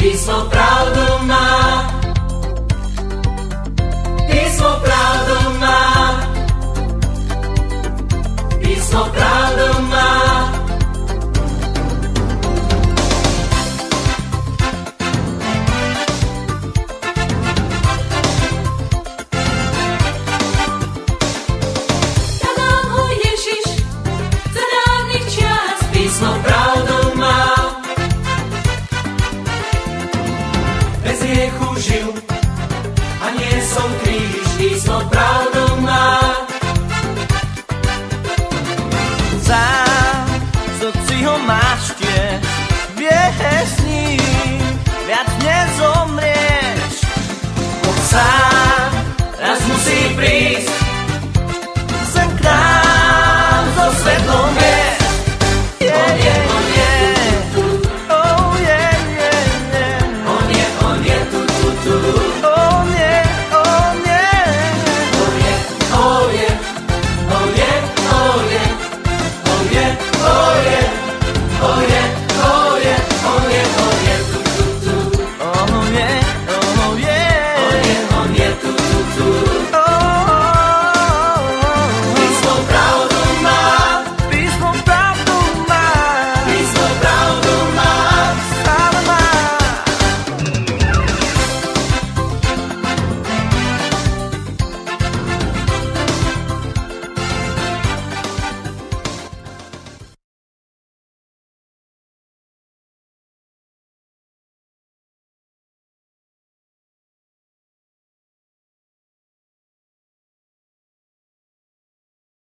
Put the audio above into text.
Písmo pravdu má. Písmo pravdu má. Písmo pravdu má. Dal nám ho Ježiš za dávnych čias. Písmo pravdu má. Bez hriechu žil a nie som